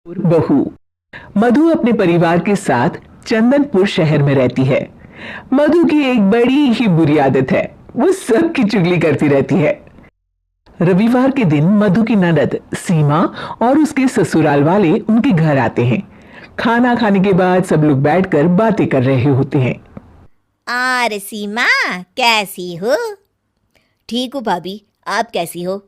बहू मधु अपने परिवार के साथ चंदनपुर शहर में रहती है। मधु की एक बड़ी ही बुरी आदत है, वो सबकी चुगली करती रहती है। रविवार के दिन मधु की ननद सीमा और उसके ससुराल वाले उनके घर आते हैं। खाना खाने के बाद सब लोग बैठकर बातें कर रहे होते हैं। और सीमा कैसी हो? ठीक हूँ भाभी, आप कैसी हो?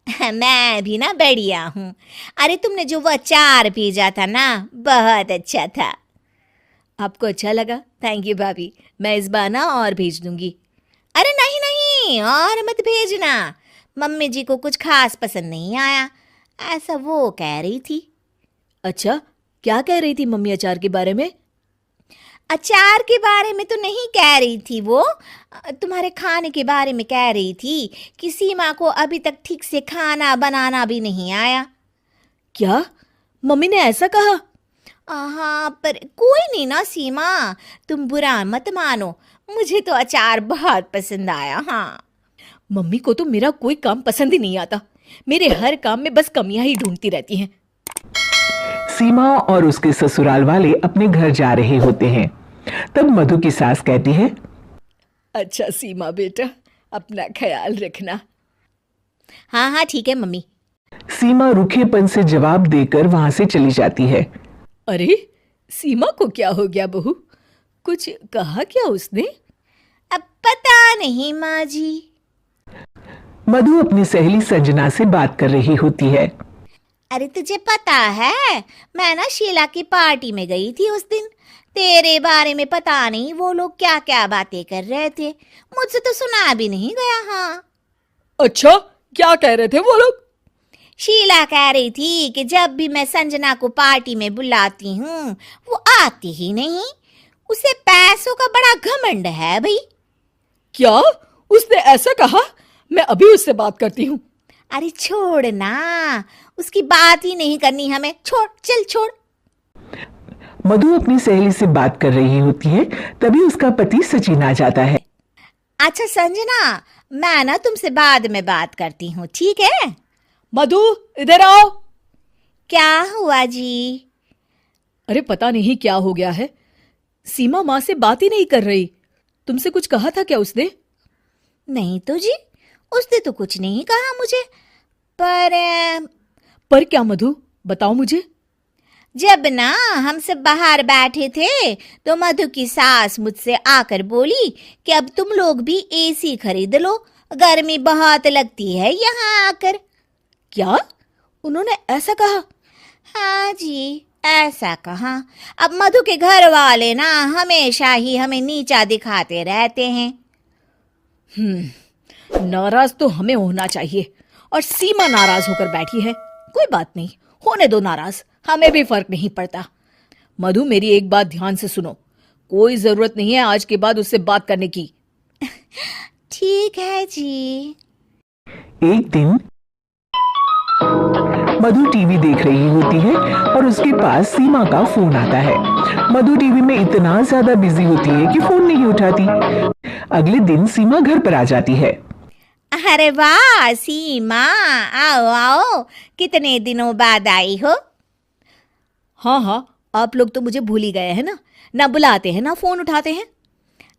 मैं भी ना बढ़िया हूँ। अरे तुमने जो वो अचार भेजा था ना, बहुत अच्छा था। आपको अच्छा लगा? थैंक यू भाभी, मैं इस बार ना और भेज दूंगी। अरे नहीं नहीं, और मत भेजना, मम्मी जी को कुछ खास पसंद नहीं आया, ऐसा वो कह रही थी। अच्छा, क्या कह रही थी मम्मी अचार के बारे में? अचार के बारे में तो नहीं कह रही थी, वो तुम्हारे खाने के बारे में कह रही थी कि सीमा को अभी तक ठीक से खाना बनाना भी नहीं आया। क्या मम्मी ने ऐसा कहा? हाँ, पर कोई नहीं ना सीमा, तुम बुरा मत मानो, मुझे तो अचार बहुत पसंद आया। हाँ, मम्मी को तो मेरा कोई काम पसंद ही नहीं आता, मेरे हर काम में बस कमियां ही ढूंढती रहती हैं। सीमा और उसके ससुराल वाले अपने घर जा रहे होते हैं। तब मधु की सास कहती है, अच्छा सीमा बेटा, अपना ख्याल रखना। हाँ हाँ ठीक है मम्मी। सीमा रूखेपन से जवाब देकर वहां से चली जाती है। अरे सीमा को क्या हो गया बहू? कुछ कहा क्या उसने? अब पता नहीं माँ जी। मधु अपनी सहेली संजना से बात कर रही होती है। अरे तुझे पता है, मैं ना शीला की पार्टी में गई थी उस दिन, तेरे बारे में पता नहीं वो लोग क्या क्या बातें कर रहे थे, मुझसे तो सुना भी नहीं गया। हाँ। अच्छा, क्या कह रहे थे वो लोग? शीला कह रही थी कि जब भी मैं संजना को पार्टी में बुलाती हूँ वो आती ही नहीं, उसे पैसों का बड़ा घमंड है भाई। क्या उसने ऐसा कहा? मैं अभी उससे बात करती हूँ। अरे छोड़ ना, उसकी बात ही नहीं करनी हमें, छोड़, चल छोड़। मधु अपनी सहेली से बात कर रही होती है, तभी उसका पति सचिन आ जाता है। अच्छा संजना, मैं ना तुमसे बाद में बात करती हूँ, ठीक है? मधु इधर आओ। क्या हुआ जी? अरे पता नहीं क्या हो गया है, सीमा माँ से बात ही नहीं कर रही। तुमसे कुछ कहा था क्या उसने? नहीं तो जी, उसने तो कुछ नहीं कहा मुझे, पर क्या मधु, बताओ मुझे। जब ना हम सब बाहर बैठे थे तो मधु की सास मुझसे आकर बोली कि अब तुम लोग भी एसी खरीद लो, गर्मी बहुत लगती है यहाँ आकर। क्या उन्होंने ऐसा कहा? हाँ जी, ऐसा कहा। अब मधु के घर वाले ना हमेशा ही हमें नीचा दिखाते रहते हैं। नाराज तो हमें होना चाहिए, और सीमा नाराज होकर बैठी है। कोई बात नहीं, होने दो नाराज, हमें भी फर्क नहीं पड़ता। मधु मेरी एक बात ध्यान से सुनो, कोई जरूरत नहीं है आज के बाद उससे बात करने की। ठीक है जी। एक दिन मधु टीवी देख रही होती है और उसके पास सीमा का फोन आता है। मधु टीवी में इतना ज्यादा बिजी होती है कि फोन नहीं उठाती। अगले दिन सीमा घर पर आ जाती है। अरे वाह सीमा, आओ आओ, कितने दिनों बाद आई हो। हाँ हाँ, आप लोग तो मुझे भूल ही गए हैं ना बुलाते हैं ना फोन उठाते हैं।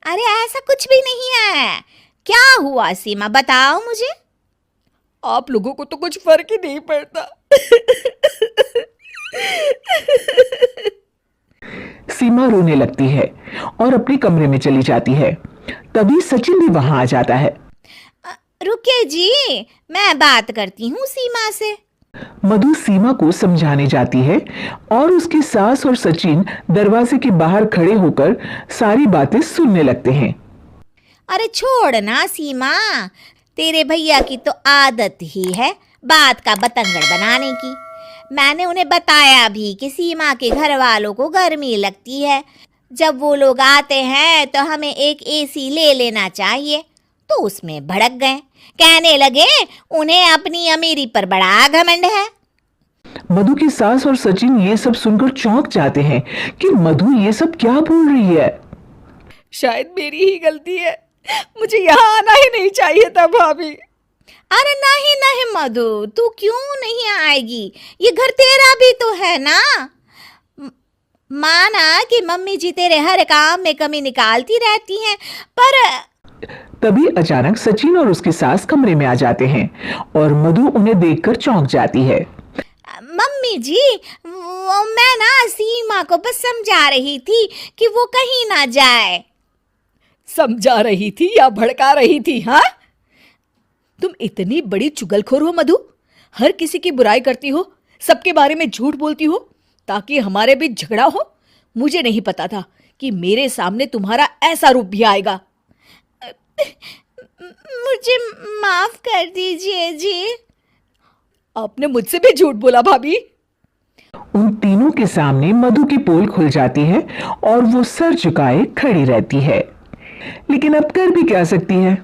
अरे ऐसा कुछ भी नहीं है, क्या हुआ सीमा, बताओ मुझे। आप लोगों को तो कुछ फर्क ही नहीं पड़ता। सीमा रोने लगती है और अपने कमरे में चली जाती है। तभी सचिन भी वहां आ जाता है। रुकिए जी, मैं बात करती हूँ सीमा से। मधु सीमा को समझाने जाती है और उसकी सास और सचिन दरवाजे के बाहर खड़े होकर सारी बातें सुनने लगते हैं। अरे छोड़ ना सीमा, तेरे भैया की तो आदत ही है बात का बतंगड़ बनाने की। मैंने उन्हें बताया भी कि सीमा के घर वालों को गर्मी लगती है, जब वो लोग आते हैं तो हमें एक एसी ले लेना चाहिए, तो उसमें भड़क गए, कहने लगे उन्हें अपनी अमीरी पर बड़ा घमंड है। मधु की सास और सचिन ये सब सुनकर चौंक जाते हैं कि मधु ये सब क्या बोल रही है। शायद मेरी ही गलती है, मुझे यहाँ आना ही नहीं चाहिए था भाभी। अरे नहीं नहीं मधु, तू क्यों नहीं आएगी? ये घर तेरा भी तो है ना। माना कि मम्मी जी तेरे हर काम में कमी निकालती रहती हैं, पर तभी अचानक सचिन और उसकी सास कमरे में आ जाते हैं और मधु उन्हें देखकर चौंक जाती है। मम्मी जी, मैं ना सीमा को बस समझा रही थी कि वो कहीं ना जाए। समझा रही थी या भड़का रही थी? हाँ, तुम इतनी बड़ी चुगलखोर हो मधु, हर किसी की बुराई करती हो, सबके बारे में झूठ बोलती हो ताकि हमारे बीच झगड़ा हो। मुझे नहीं पता था कि मेरे सामने तुम्हारा ऐसा रूप भी आएगा। मुझे माफ कर दीजिए जी। आपने मुझसे भी झूठ बोला भाभी। उन तीनों के सामने मधु की पोल खुल जाती है और वो सर झुकाए खड़ी रहती है, लेकिन अब कर भी क्या सकती है।